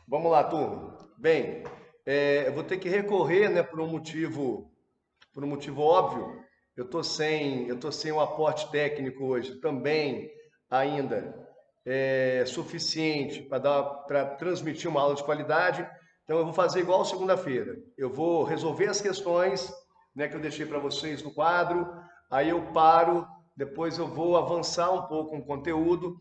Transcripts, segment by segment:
Vamos lá, turma. Bem, eu vou ter que recorrer, né, por um motivo óbvio. Eu tô sem um aporte técnico hoje também ainda suficiente para transmitir uma aula de qualidade. Então eu vou fazer igual segunda-feira. Eu vou resolver as questões, né, que eu deixei para vocês no quadro. Aí eu paro, depois eu vou avançar um pouco o conteúdo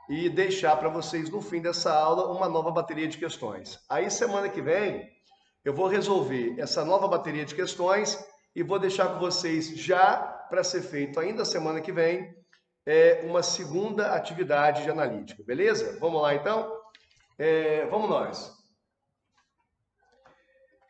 e deixar para vocês no fim dessa aula uma nova bateria de questões. Aí semana que vem eu vou resolver essa nova bateria de questões e vou deixar com vocês já para ser feito ainda semana que vem uma segunda atividade de analítica, beleza? Vamos lá então? Vamos nós.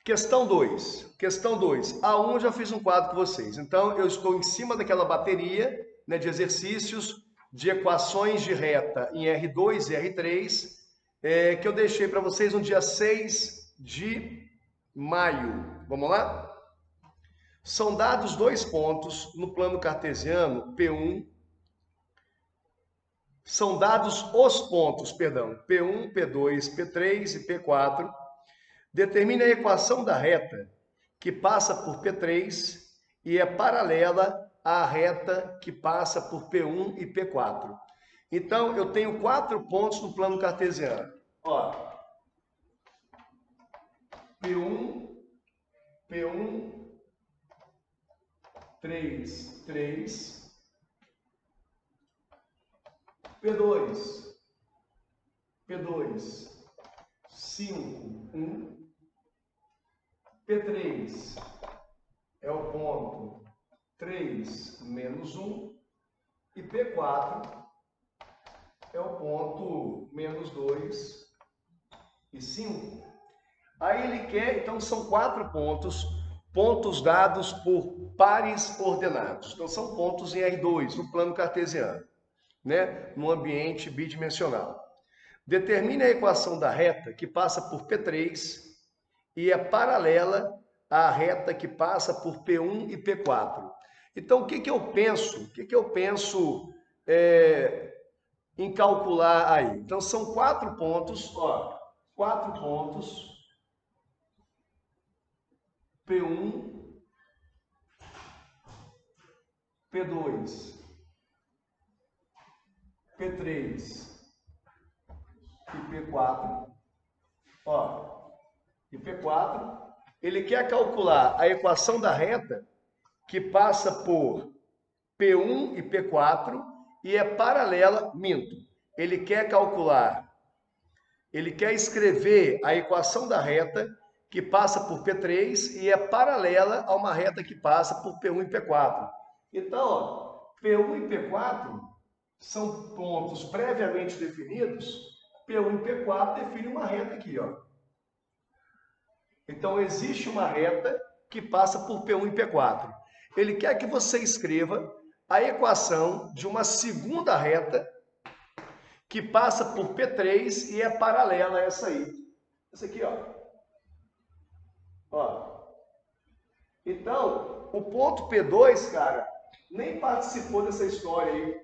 Questão 2. Questão 2. A1 eu já fiz um quadro com vocês. Então, eu estou em cima daquela bateria, né, de exercícios de equações de reta em R2 e R3, que eu deixei para vocês no dia 6 de maio. Vamos lá? São dados dois pontos no plano cartesiano, P1. São dados os pontos, perdão, P1, P2, P3 e P4. Determine a equação da reta que passa por P3 e é paralela à reta que passa por P1 e P4. Então, eu tenho 4 pontos no plano cartesiano. Ó, P1, P1, 3, 3, P2, P2, 5, 1, P3 é o ponto 3 menos 1 e P4 é o ponto menos 2 e 5. Aí ele quer, então são 4 pontos, pontos dados por pares ordenados. Então são pontos em R2, no plano cartesiano, né? No ambiente bidimensional. Determine a equação da reta que passa por P3 e é paralela à reta que passa por P1 e P4. Então, o que eu penso? O que eu penso em calcular aí? Então, são 4 pontos, ó, 4 pontos, P1, P2, P3 e P4, ó, e P4, ele quer calcular a equação da reta que passa por P1 e P4 e é paralela, minto. Ele quer calcular, ele quer escrever a equação da reta que passa por P3 e é paralela a uma reta que passa por P1 e P4. Então, ó, P1 e P4 são pontos previamente definidos. P1 e P4 definem uma reta aqui, ó. Então, existe uma reta que passa por P1 e P4. Ele quer que você escreva a equação de uma segunda reta que passa por P3 e é paralela a essa aí. Essa aqui, ó. Ó. Então, o ponto P2, cara, nem participou dessa história aí.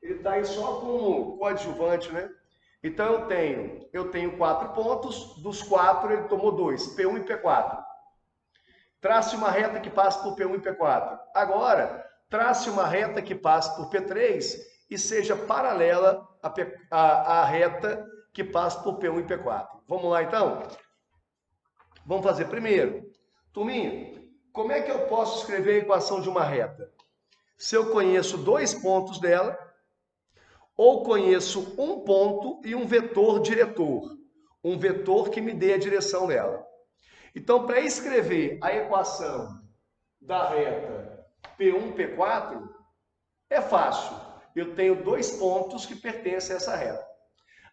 Ele está aí só como coadjuvante, né? Então eu tenho 4 pontos, dos 4 ele tomou 2, P1 e P4. Trace uma reta que passa por P1 e P4. Agora, trace uma reta que passe por P3 e seja paralela à reta que passa por P1 e P4. Vamos lá, então? Vamos fazer primeiro. Turminha, como é que eu posso escrever a equação de uma reta? Se eu conheço 2 pontos dela, ou conheço um ponto e um vetor diretor. Um vetor que me dê a direção dela. Então, para escrever a equação da reta P1, P4, é fácil. Eu tenho 2 pontos que pertencem a essa reta.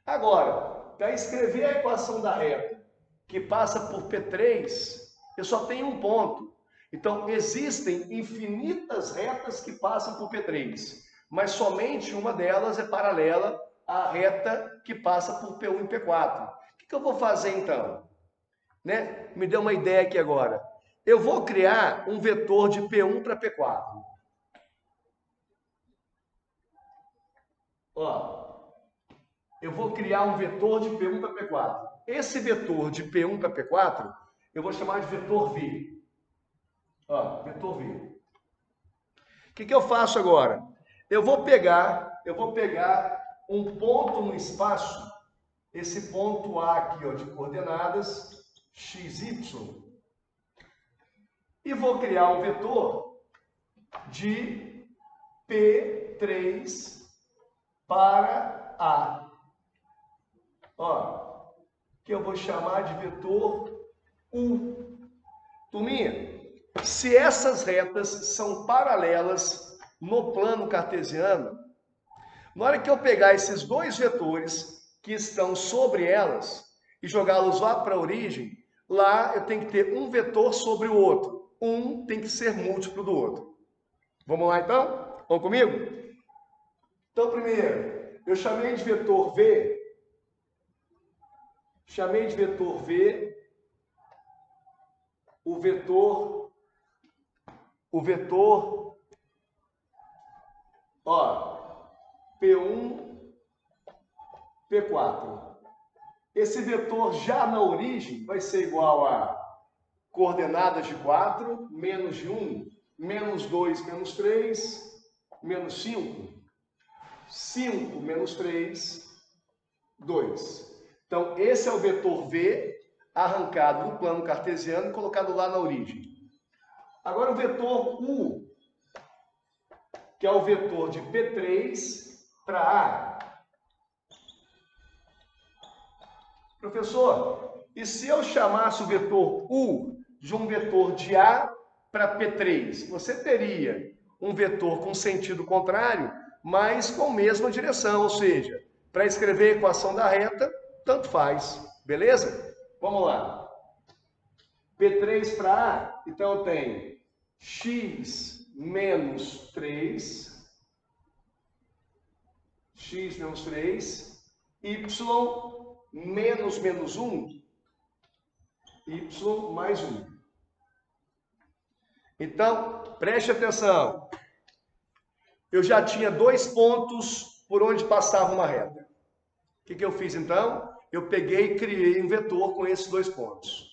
Agora, para escrever a equação da reta que passa por P3, eu só tenho um ponto. Então, existem infinitas retas que passam por P3, mas somente uma delas é paralela à reta que passa por P1 e P4. O que eu vou fazer então? Né? Me deu uma ideia aqui agora. Eu vou criar um vetor de P1 para P4. Ó, eu vou criar um vetor de P1 para P4. Esse vetor de P1 para P4, eu vou chamar de vetor V. Ó, vetor V. O que eu faço agora? Eu vou pegar um ponto no espaço, esse ponto A aqui, ó, de coordenadas, x, y, e vou criar um vetor de P3 para A. Ó, que eu vou chamar de vetor U. Turminha, se essas retas são paralelas no plano cartesiano, na hora que eu pegar esses dois vetores que estão sobre elas e jogá-los lá para a origem, lá eu tenho que ter um vetor sobre o outro. Um tem que ser múltiplo do outro. Vamos lá então? Vão comigo? Então, primeiro, eu chamei de vetor V. Chamei de vetor V o vetor, ó, P1, P4. Esse vetor já na origem vai ser igual a coordenadas de 4, menos de 1, menos 2, menos 3, menos 5, 5 menos 3, 2. Então, esse é o vetor V arrancado do plano cartesiano e colocado lá na origem. Agora o vetor U, que é o vetor de P3 para A. Professor, e se eu chamasse o vetor U de um vetor de A para P3? Você teria um vetor com sentido contrário, mas com a mesma direção, ou seja, para escrever a equação da reta, tanto faz, beleza? Vamos lá. P3 para A, então eu tenho x menos 3, y menos 1, y mais 1. Então, preste atenção. Eu já tinha dois pontos por onde passava uma reta. O que eu fiz então? Eu peguei e criei um vetor com esses dois pontos.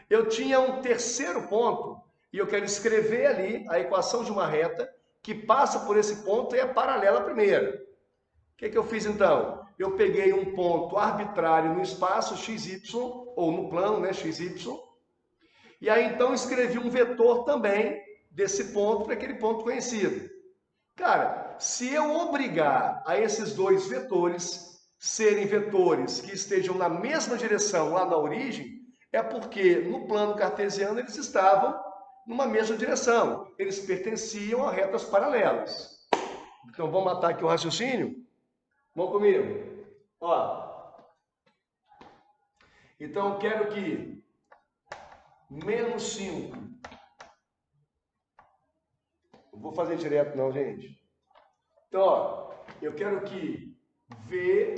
Eu tinha um terceiro ponto e eu quero escrever ali a equação de uma reta que passa por esse ponto e é paralela à primeira. O que eu fiz então? Eu peguei um ponto arbitrário no espaço xy, ou no plano, né, xy, e aí então escrevi um vetor também desse ponto para aquele ponto conhecido. Cara, se eu obrigar a esses dois vetores serem vetores que estejam na mesma direção lá na origem, é porque no plano cartesiano eles estavam numa mesma direção. Eles pertenciam a retas paralelas. Então vamos matar aqui o raciocínio? Vão comigo? Ó. Então eu quero que menos 5. Não vou fazer direto não, gente. Então, ó, eu quero que V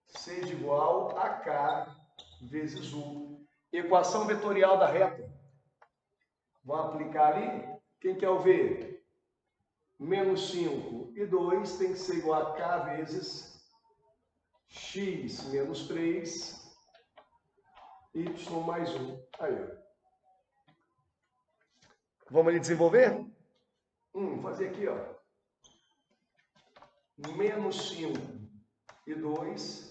seja igual a K vezes U. Equação vetorial da reta. Vamos aplicar ali. Quem quer o V? Menos 5 e 2 tem que ser igual a K vezes x menos 3, y mais 1. Aí, ó. Vamos ali desenvolver? Vou fazer aqui, ó. Menos 5 e 2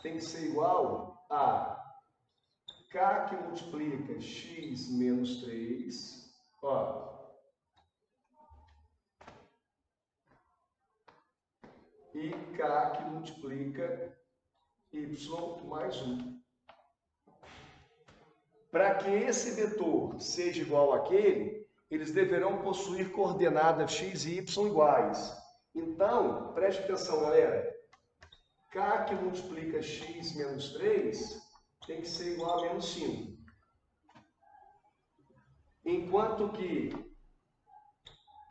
tem que ser igual a K que multiplica x menos 3, ó, e K que multiplica y mais 1. Para que esse vetor seja igual àquele, eles deverão possuir coordenadas x e y iguais. Então, preste atenção, galera. K que multiplica x menos 3 tem que ser igual a menos 5. Enquanto que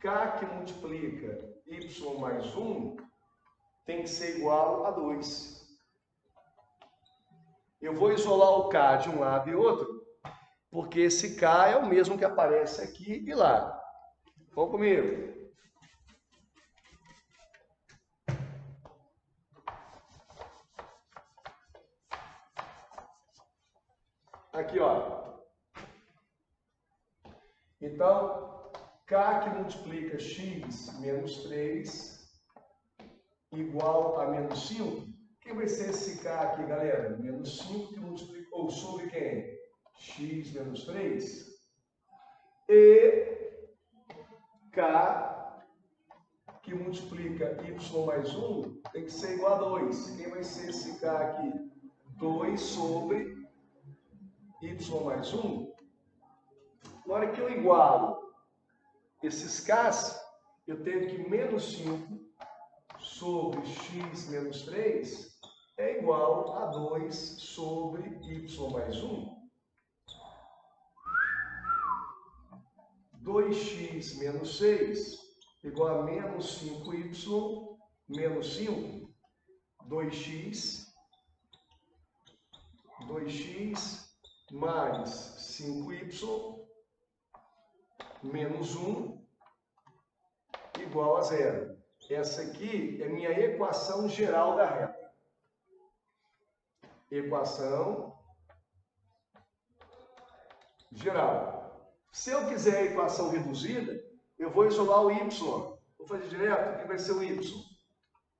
K que multiplica y mais 1 tem que ser igual a 2. Eu vou isolar o K de um lado e outro, porque esse K é o mesmo que aparece aqui e lá. Vão comigo? Aqui, ó. Então, K que multiplica x menos 3 igual a menos 5. Quem vai ser esse K aqui, galera? Menos 5 que multiplica, ou sobre quem? X menos 3. E K que multiplica y mais 1 tem que ser igual a 2. Quem vai ser esse K aqui? 2 sobre y mais 1. Na hora que eu igualo esses K's, eu tenho que menos 5 sobre x menos 3 é igual a 2 sobre y mais 1. 2x menos 6 igual a menos 5y menos 5. 2x mais 5y menos 1 igual a 0. Essa aqui é minha equação geral da reta. Equação geral. Se eu quiser a equação reduzida, eu vou isolar o y. Vou fazer direto, o que vai ser o y?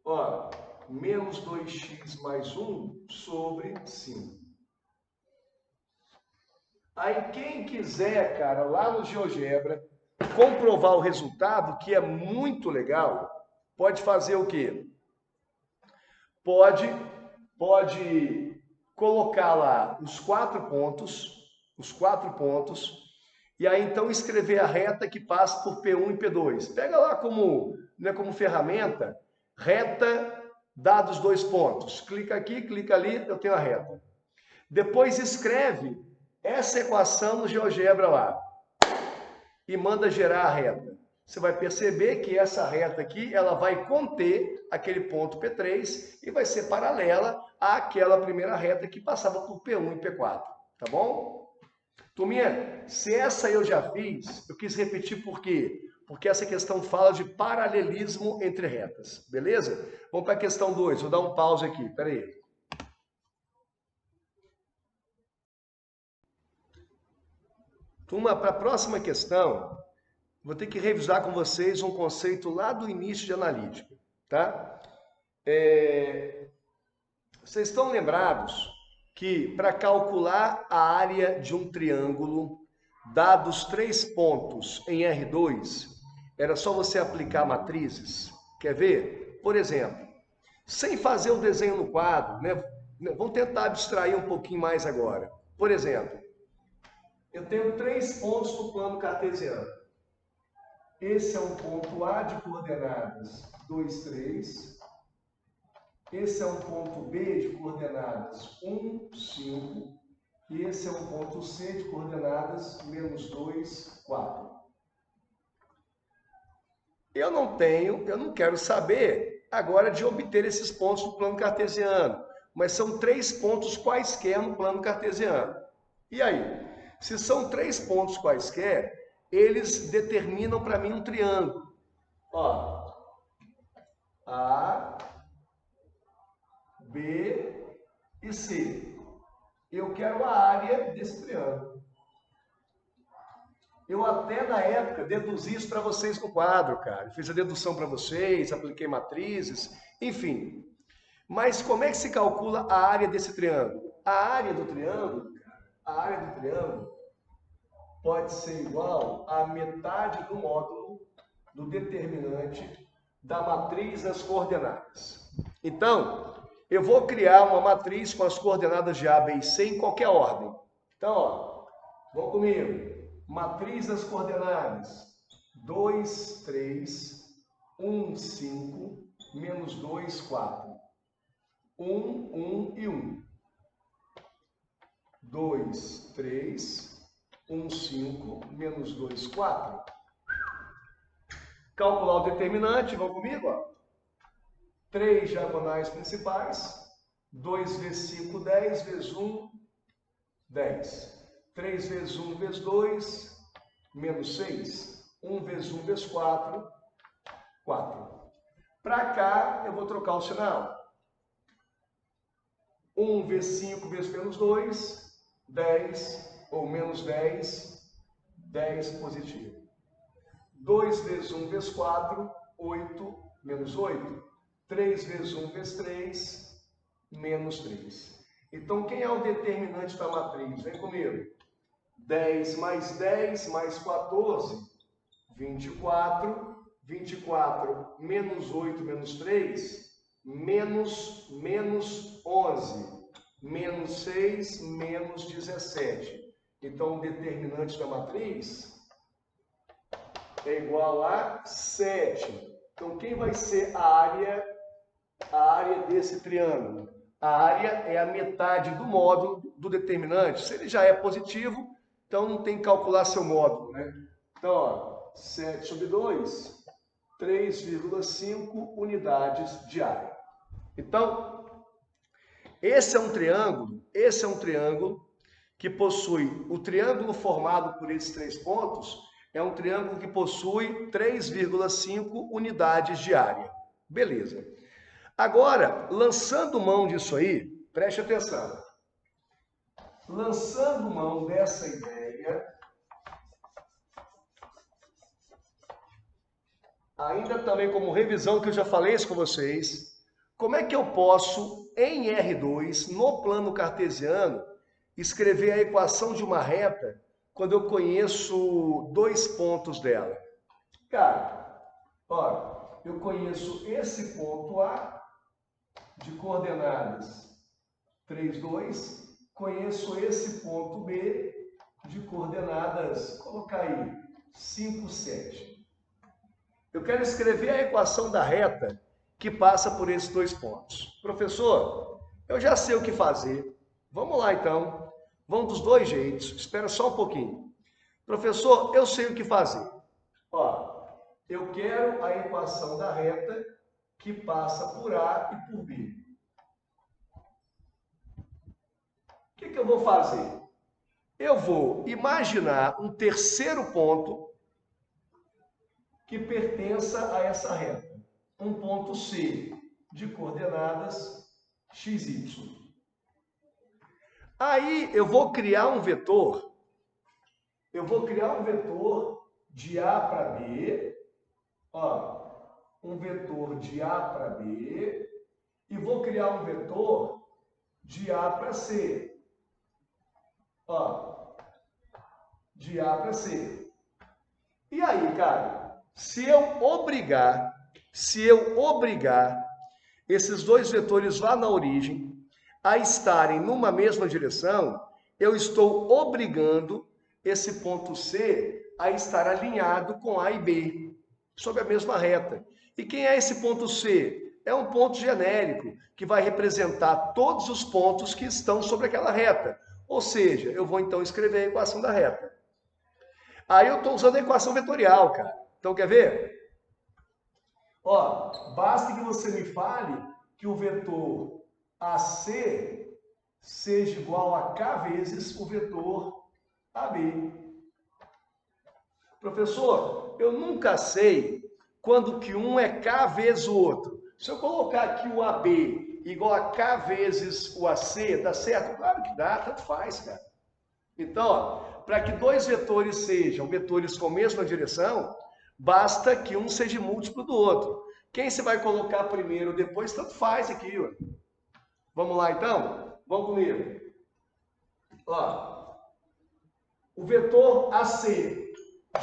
Ó, menos 2x mais 1 sobre 5. Aí quem quiser, cara, lá no GeoGebra, comprovar o resultado, que é muito legal, pode fazer o quê? Pode colocar lá os 4 pontos, e aí então escrever a reta que passa por P1 e P2. Pega lá como ferramenta, reta dados 2 pontos. Clica aqui, clica ali, eu tenho a reta. Depois escreve essa equação no GeoGebra lá e manda gerar a reta. Você vai perceber que essa reta aqui, ela vai conter aquele ponto P3 e vai ser paralela àquela primeira reta que passava por P1 e P4, tá bom? Turminha, se essa eu já fiz, eu quis repetir por quê? Porque essa questão fala de paralelismo entre retas, beleza? Vamos para a questão 2, vou dar um pause aqui, peraí. Turma, para a próxima questão, vou ter que revisar com vocês um conceito lá do início de analítica, tá? Vocês estão lembrados que para calcular a área de um triângulo, dados 3 pontos em R2, era só você aplicar matrizes? Quer ver? Por exemplo, sem fazer o desenho no quadro, né? Vamos tentar abstrair um pouquinho mais agora. Por exemplo, eu tenho 3 pontos no plano cartesiano. Esse é um ponto A de coordenadas 2, 3. Esse é um ponto B de coordenadas 1, 5. E esse é um ponto C de coordenadas menos 2, 4. Eu não quero saber agora de obter esses pontos no plano cartesiano. Mas são 3 pontos quaisquer no plano cartesiano. E aí? Se são 3 pontos quaisquer, eles determinam para mim um triângulo. Ó, A, B e C. Eu quero a área desse triângulo. Eu até na época deduzi isso para vocês no quadro, cara. Fiz a dedução para vocês, apliquei matrizes, enfim. Mas como é que se calcula a área desse triângulo? A área do triângulo pode ser igual à metade do módulo do determinante da matriz das coordenadas. Então, eu vou criar uma matriz com as coordenadas de A, B e C em qualquer ordem. Então, ó, vão comigo. Matriz das coordenadas 2, 3, 1, 5, menos 2, 4. 1, 1 e 1. 2, 3, 1, 5, menos 2, 4. Calcular o determinante, vão comigo? Ó. 3 diagonais principais. 2 vezes 5, 10, vezes 1, 10. 3 vezes 1 vezes 2, menos 6. 1 vezes 1 vezes 4, 4. Para cá, eu vou trocar o sinal. 1 vezes 5 vezes menos 2, 10 ou menos 10, 10 positivo. 2 vezes 1 vezes 4, 8 menos 8. 3 vezes 1 vezes 3, menos 3. Então, quem é o determinante da matriz? Vem comigo. 10 mais 10 mais 14, 24. 24 menos 8 menos 3, menos 11. Menos 6, menos 17. Então, o determinante da matriz é igual a 7. Então, quem vai ser a área desse triângulo? A área é a metade do módulo do determinante. Se ele já é positivo, então não tem que calcular seu módulo, né? Então, ó, 7 sobre 2, 3,5 unidades de área. Então, esse é um triângulo que possui, o triângulo formado por esses 3 pontos, é um triângulo que possui 3,5 unidades de área. Beleza. Agora, lançando mão disso aí, preste atenção. Lançando mão dessa ideia, ainda também como revisão que eu já falei isso com vocês, como é que eu posso, em R2, no plano cartesiano, escrever a equação de uma reta quando eu conheço 2 pontos dela? Cara, ó, eu conheço esse ponto A, de coordenadas 3, 2, conheço esse ponto B, de coordenadas, colocar aí, 5, 7. Eu quero escrever a equação da reta que passa por esses 2 pontos. Professor, eu já sei o que fazer. Vamos lá, então. Vamos dos 2 jeitos. Espera só um pouquinho. Professor, eu sei o que fazer. Ó, eu quero a equação da reta que passa por A e por B. O que eu vou fazer? Eu vou imaginar um terceiro ponto que pertença a essa reta. Um ponto C de coordenadas x, y. Aí eu vou criar um vetor. Eu vou criar um vetor de A para B. Ó, um vetor de A para B. E vou criar um vetor de A para C. Ó, de A para C. E aí, cara, se eu obrigar esses 2 vetores lá na origem a estarem numa mesma direção, eu estou obrigando esse ponto C a estar alinhado com A e B, sob a mesma reta. E quem é esse ponto C? É um ponto genérico, que vai representar todos os pontos que estão sobre aquela reta. Ou seja, eu vou então escrever a equação da reta. Aí eu estou usando a equação vetorial, cara. Então, quer ver? Ó, basta que você me fale que o vetor AC seja igual a K vezes o vetor AB. Professor, eu nunca sei quando que um é K vezes o outro. Se eu colocar aqui o AB igual a K vezes o AC, dá certo? Claro que dá, tanto faz, cara. Então, para que 2 vetores sejam vetores com a mesma direção, basta que um seja múltiplo do outro. Quem você vai colocar primeiro ou depois, tanto faz aqui. Ó. Vamos lá, então? Vamos comigo. Ó, o vetor AC,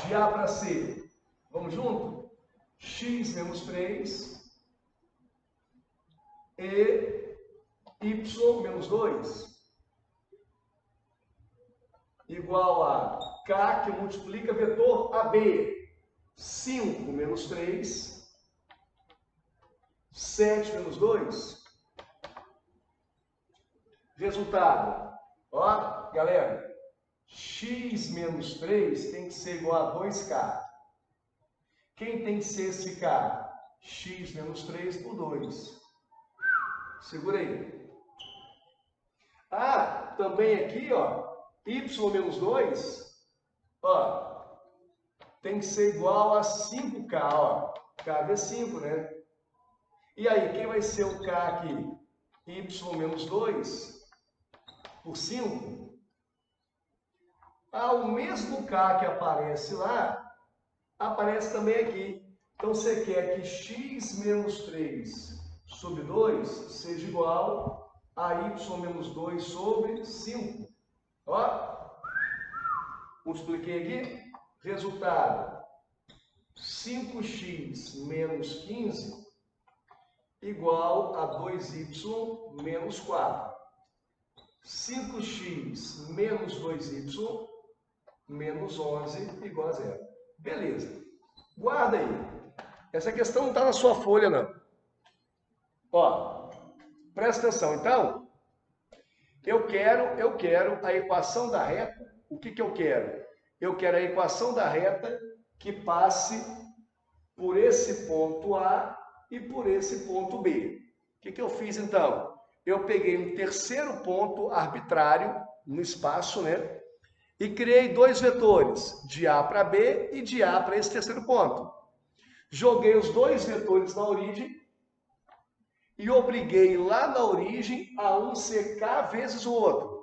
de A para C, vamos junto? X menos 3 e Y menos 2 igual a K, que multiplica vetor AB, 5 menos 3, 7 menos 2. Resultado, ó, galera, x menos 3 tem que ser igual a 2k. Quem tem que ser esse k? X menos 3 por 2. Segura aí. Ah, também aqui, ó, y menos 2, ó, tem que ser igual a 5k, ó. K vezes 5, né? E aí, quem vai ser o k aqui? Y menos 2 por 5. o mesmo K que aparece lá, aparece também aqui. Então, você quer que x menos 3 sobre 2 seja igual a y menos 2 sobre 5. Ó, multipliquei aqui. Resultado, 5x menos 15 igual a 2y menos 4. 5x menos 2y menos 11 igual a 0. Beleza. Guarda aí. Essa questão não está na sua folha, não. Ó, presta atenção. Então, eu quero a equação da reta. O que eu quero? Eu quero a equação da reta que passe por esse ponto A e por esse ponto B. O que eu fiz, então? Eu peguei um terceiro ponto arbitrário no espaço, né? E criei dois vetores, de A para B e de A para esse terceiro ponto. Joguei os dois vetores na origem e obriguei lá na origem a um ser K vezes o outro.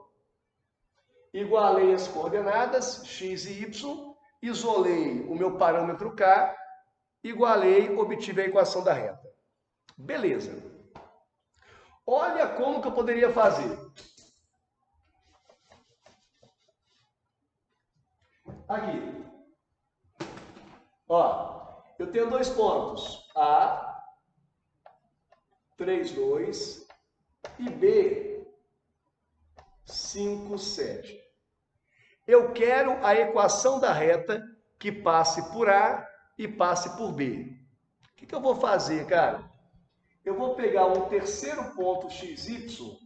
Igualei as coordenadas x e y, isolei o meu parâmetro K, igualei, obtive a equação da reta. Beleza. Olha como que eu poderia fazer. Aqui. Ó, eu tenho dois pontos. A, 3, 2 e B, 5, 7. Eu quero a equação da reta que passe por A e passe por B. O que eu vou fazer, cara? Eu vou pegar um terceiro ponto XY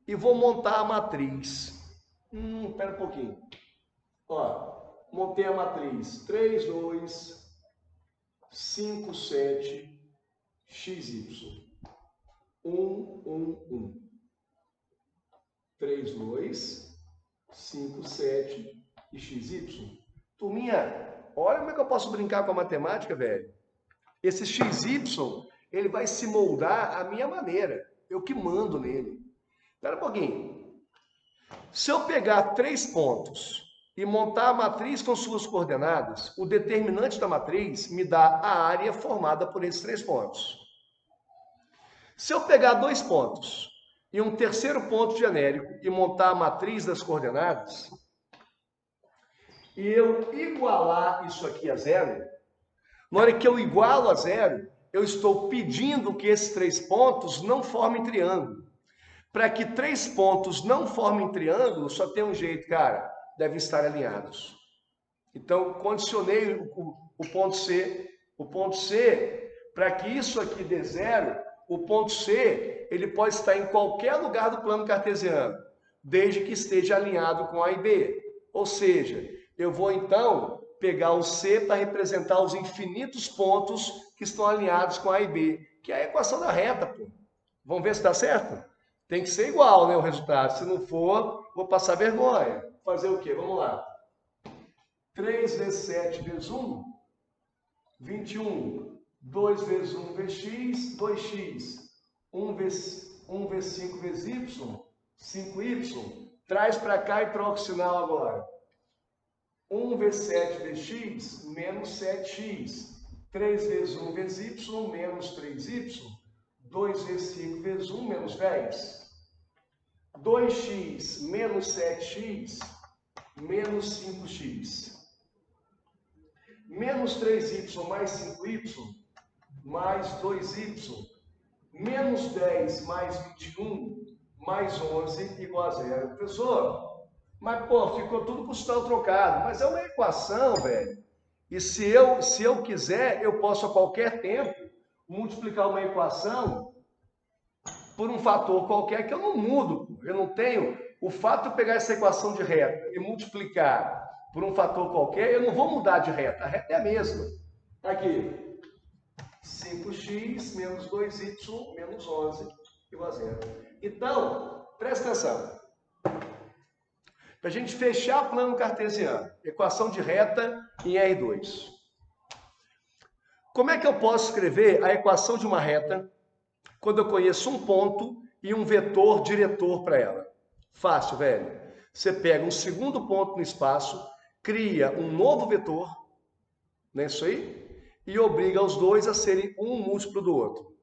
e vou montar a matriz. Espera um pouquinho. Ó, montei a matriz 3, 2, 5, 7, XY. 1, 1, 1. 3, 2, 5, 7 e XY. Turminha, olha como é que eu posso brincar com a matemática, velho. Esse XY, ele vai se moldar à minha maneira. Eu que mando nele. Espera um pouquinho. Se eu pegar 3 pontos e montar a matriz com suas coordenadas, o determinante da matriz me dá a área formada por esses 3 pontos. Se eu pegar 2 pontos e um terceiro ponto genérico e montar a matriz das coordenadas, e eu igualar isso aqui a zero, na hora que eu igualo a zero, eu estou pedindo que esses 3 pontos não formem triângulo. Para que 3 pontos não formem triângulo, só tem um jeito, cara, devem estar alinhados. Então, condicionei o ponto C. O ponto C, para que isso aqui dê zero, o ponto C, ele pode estar em qualquer lugar do plano cartesiano, desde que esteja alinhado com A e B. Ou seja, eu vou então pegar o C para representar os infinitos pontos que estão alinhados com A e B, que é a equação da reta, pô. Vamos ver se dá certo? Tem que ser igual, né, o resultado. Se não for, vou passar vergonha. Fazer o quê? Vamos lá. 3 vezes 7 vezes 1, 21. 2 vezes 1 vezes x, 2x. 1 vezes 5 vezes y, 5y. Traz para cá e troca o sinal agora. 1 vezes 7 vezes x, menos 7x. 3 vezes 1 vezes y, menos 3y. 2 vezes 5 vezes 1, menos 10. 2x menos 7x, menos 5x. Menos 3y mais 5y, mais 2y. Menos 10 mais 21, mais 11, igual a 0. Professor, mas, pô, ficou tudo com o sinal trocado. Mas é uma equação, velho. E se eu quiser, eu posso a qualquer tempo multiplicar uma equação por um fator qualquer que eu não mudo. Eu não tenho... O fato de eu pegar essa equação de reta e multiplicar por um fator qualquer, eu não vou mudar de reta. A reta é a mesma. Aqui. 5x menos 2y menos 11 igual a 0. Então, presta atenção. Para a gente fechar o plano cartesiano, equação de reta em R2. Como é que eu posso escrever a equação de uma reta quando eu conheço um ponto e um vetor diretor para ela? Fácil, velho. Você pega um segundo ponto no espaço, cria um novo vetor, não é isso aí? E obriga os dois a serem um múltiplo do outro.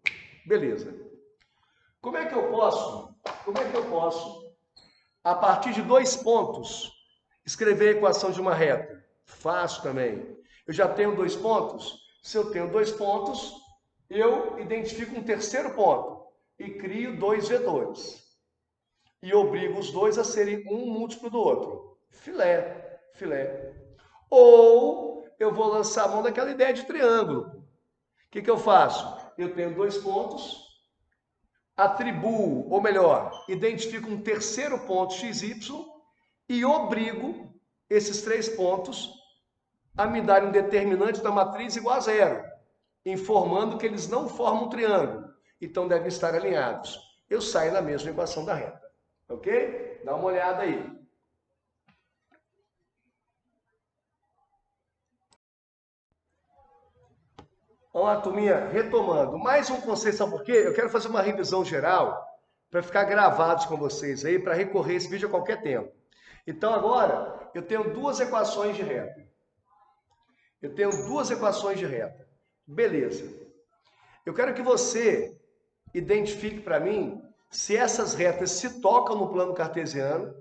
Beleza. Como é que eu posso, a partir de 2 pontos, escrever a equação de uma reta? Fácil também. Eu já tenho 2 pontos? Se eu tenho 2 pontos, eu identifico um terceiro ponto e crio 2 vetores. E obrigo os dois a serem um múltiplo do outro. Filé, filé. Ou eu vou lançar a mão daquela ideia de triângulo. O que eu faço? Eu tenho 2 pontos, atribuo, ou melhor, identifico um terceiro ponto xy e obrigo esses 3 pontos a me darem um determinante da matriz igual a 0, informando que eles não formam um triângulo, então devem estar alinhados. Eu saio na mesma equação da reta. Ok? Dá uma olhada aí. Vamos lá, turminha, retomando. Mais um conceito, sabe por quê? Eu quero fazer uma revisão geral para ficar gravados com vocês aí, para recorrer esse vídeo a qualquer tempo. Então agora, eu tenho 2 equações de reta. Beleza. Eu quero que você identifique para mim se essas retas se tocam no plano cartesiano.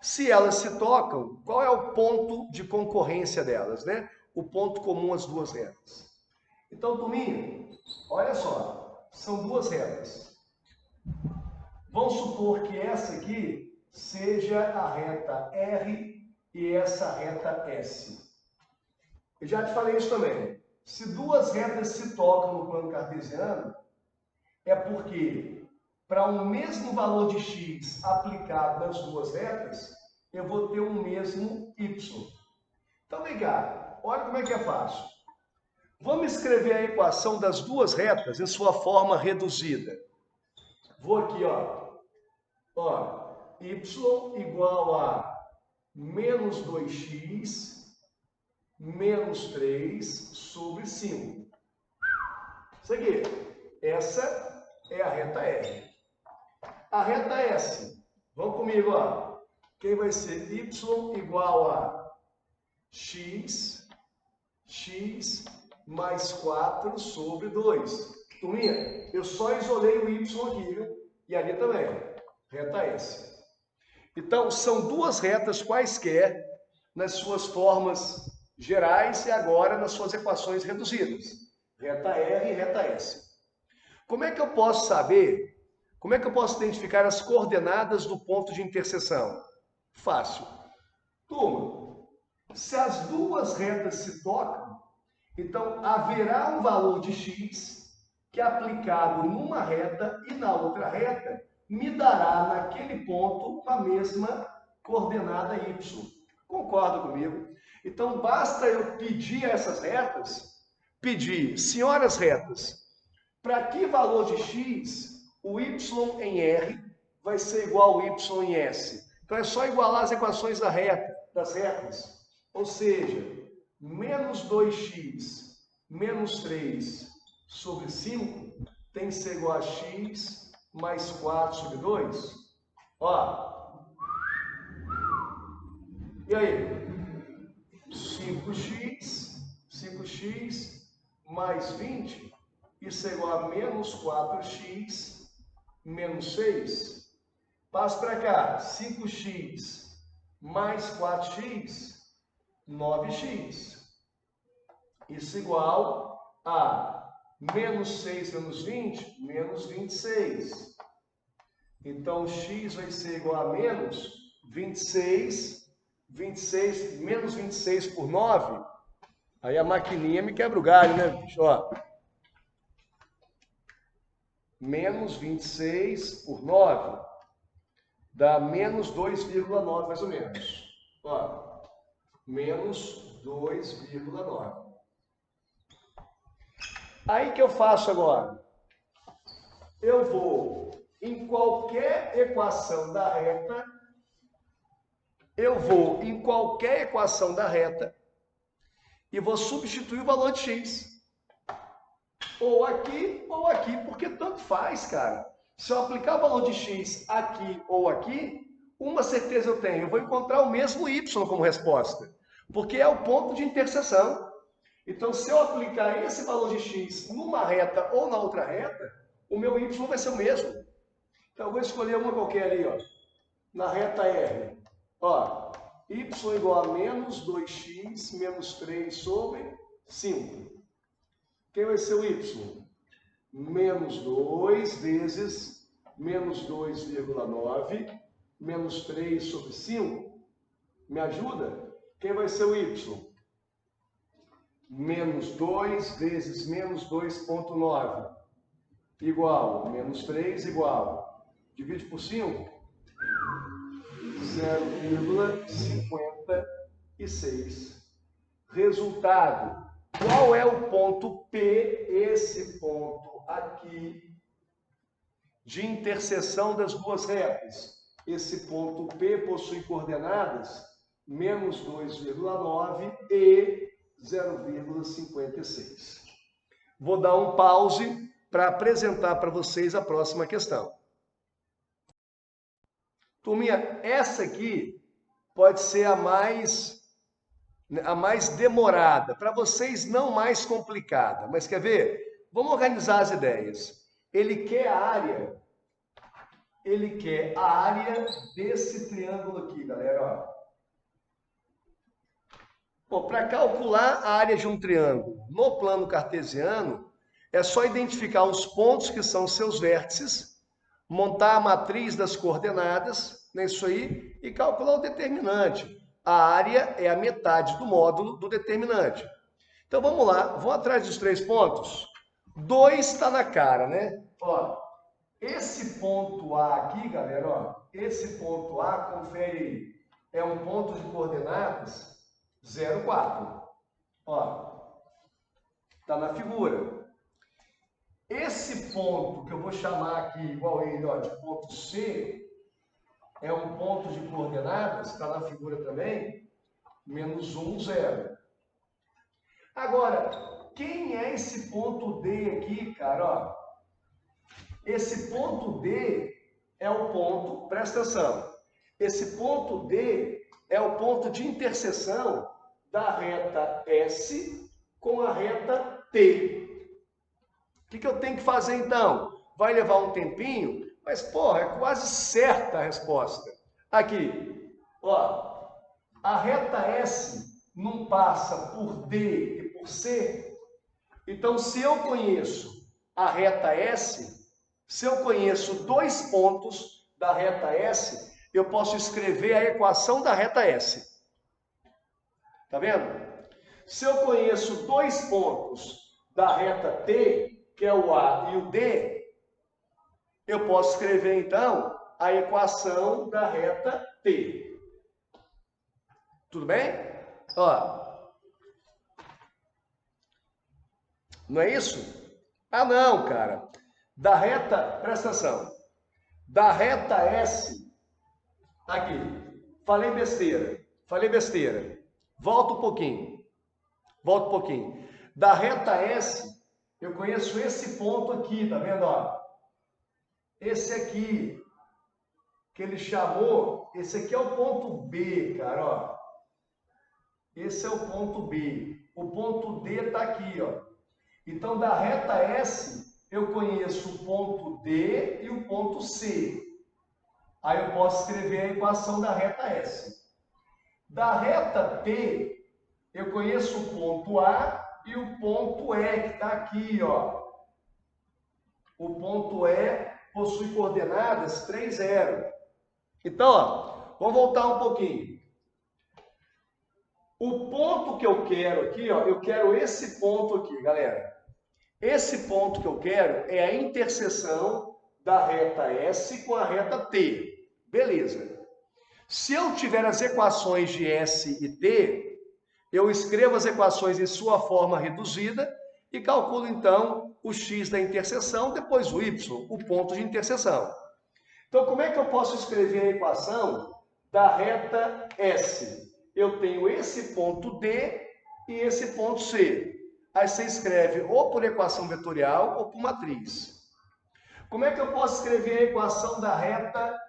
Se elas se tocam, qual é o ponto de concorrência delas, né? O ponto comum às 2 retas. Então, turminha, olha só, são 2 retas. Vamos supor que essa aqui seja a reta R e essa a reta S. Eu já te falei isso também. Se 2 retas se tocam no plano cartesiano, é porque para um mesmo valor de x aplicado nas 2 retas, eu vou ter um mesmo y. Então, vem cá, olha como é que é fácil. Vamos escrever a equação das 2 retas em sua forma reduzida. Vou aqui, y igual a menos 2x menos 3 sobre 5. Isso aqui. Essa é a reta R. A reta S. Vamos comigo, Quem vai ser y igual a x mais 4 sobre 2. Turminha, eu só isolei o y aqui, viu? E ali também. Reta S. Então, são 2 retas quaisquer nas suas formas gerais e agora nas suas equações reduzidas. Reta R e reta S. Como é que eu posso saber, como é que eu posso identificar as coordenadas do ponto de interseção? Fácil. Turma, se as 2 retas se tocam, então haverá um valor de x que aplicado numa reta e na outra reta me dará naquele ponto a mesma coordenada y. Concorda comigo? Então basta eu pedir a essas retas, senhoras retas, para que valor de x o y em R vai ser igual ao y em S? Então é só igualar as equações das retas. Ou seja, menos 2x menos 3 sobre 5 tem que ser igual a x mais 4 sobre 2. E aí? 5x mais 20, isso é igual a menos 4x menos 6. Passo para cá, 5x mais 4x, 9x. Isso igual a menos 6 menos 20, menos 26. Então, x vai ser igual a menos 26, menos 26 por 9. Aí a maquininha me quebra o galho, né, bicho? Menos 26 por 9 dá menos 2,9 mais ou menos. Menos 2,9. Aí que eu faço agora? Eu vou em qualquer equação da reta, e vou substituir o valor de x. Ou aqui, porque tanto faz, cara. Se eu aplicar o valor de x aqui ou aqui, Uma certeza eu tenho, eu vou encontrar o mesmo y como resposta, porque é o ponto de interseção. Então, se eu aplicar esse valor de x numa reta ou na outra reta, o meu y vai ser o mesmo. Então, eu vou escolher uma qualquer ali, ó, na reta R. Ó, y igual a menos 2x menos 3 sobre 5. Quem vai ser o y? Menos 2 vezes menos 2,9 menos 3 sobre 5. Me ajuda? Quem vai ser o y? Menos 2 vezes menos 2,9 igual menos 3 igual. Divide por 5. 0,56. Resultado. Qual é o ponto P, esse ponto aqui, de interseção das duas retas? Esse ponto P possui coordenadas menos 2,9 e 0,56. Vou dar um pause para apresentar para vocês a próxima questão. Turminha, essa aqui pode ser a mais demorada, para vocês não mais complicada. Mas quer ver? Vamos organizar as ideias. Ele quer a área desse triângulo aqui, galera. Bom, para calcular a área de um triângulo no plano cartesiano, é só identificar os pontos que são seus vértices, montar a matriz das coordenadas, né, isso aí, e calcular o determinante. A área é a metade do módulo do determinante. Então vamos lá, vamos atrás dos 3 pontos. 2 está na cara, né? Ó, esse ponto A aqui, galera, ó, esse ponto A, confere aí, é um ponto de coordenadas 0,4. Ó, tá na figura. Esse ponto que eu vou chamar aqui, igual ele, ó, de ponto C, é um ponto de coordenadas, está na figura também, menos 1, 0. Agora, quem é esse ponto D aqui, cara? Ó, esse ponto D é o ponto, presta atenção, esse ponto D é o ponto de interseção da reta S com a reta T. O que eu tenho que fazer então? Vai levar um tempinho, mas, porra, é quase certa a resposta. Aqui, ó, a reta S não passa por D e por C. Então, se eu conheço a reta S, se eu conheço 2 pontos da reta S, eu posso escrever a equação da reta S. Tá vendo? Se eu conheço 2 pontos da reta T, que é o A e o D, eu posso escrever, então, a equação da reta T. Tudo bem? Ó. Não é isso? Ah, não, cara. Da reta, presta atenção. Da reta S, aqui, falei besteira. Volta um pouquinho. Da reta S, eu conheço esse ponto aqui, tá vendo? Ó? Esse aqui, que ele chamou, esse aqui é o ponto B, cara, ó. Esse é o ponto B. O ponto D tá aqui, ó. Então, da reta S, eu conheço o ponto D e o ponto C. Aí eu posso escrever a equação da reta S. Da reta T, eu conheço o ponto A e o ponto E, que está aqui, ó. O ponto E possui coordenadas 3, 0. Então, ó, vamos voltar um pouquinho. O ponto que eu quero aqui, ó, eu quero esse ponto aqui, galera. Esse ponto que eu quero é a interseção da reta S com a reta T. Beleza. Se eu tiver as equações de S e T, eu escrevo as equações em sua forma reduzida e calculo, então, o x da interseção, depois o y, o ponto de interseção. Então, como é que eu posso escrever a equação da reta S? Eu tenho esse ponto D e esse ponto C. Aí você escreve ou por equação vetorial ou por matriz. Como é que eu posso escrever a equação da reta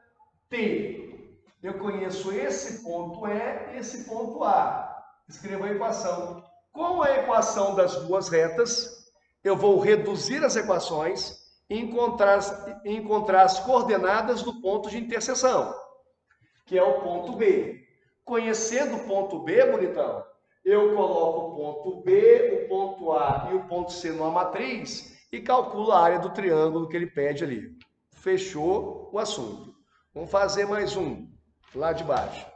T? Eu conheço esse ponto E e esse ponto A. Escreva a equação. Com a equação das duas retas, eu vou reduzir as equações e encontrar as coordenadas do ponto de interseção, que é o ponto B. Conhecendo o ponto B, bonitão, eu coloco o ponto B, o ponto A e o ponto C numa matriz e calculo a área do triângulo que ele pede ali. Fechou o assunto. Vamos fazer mais um, lá de baixo.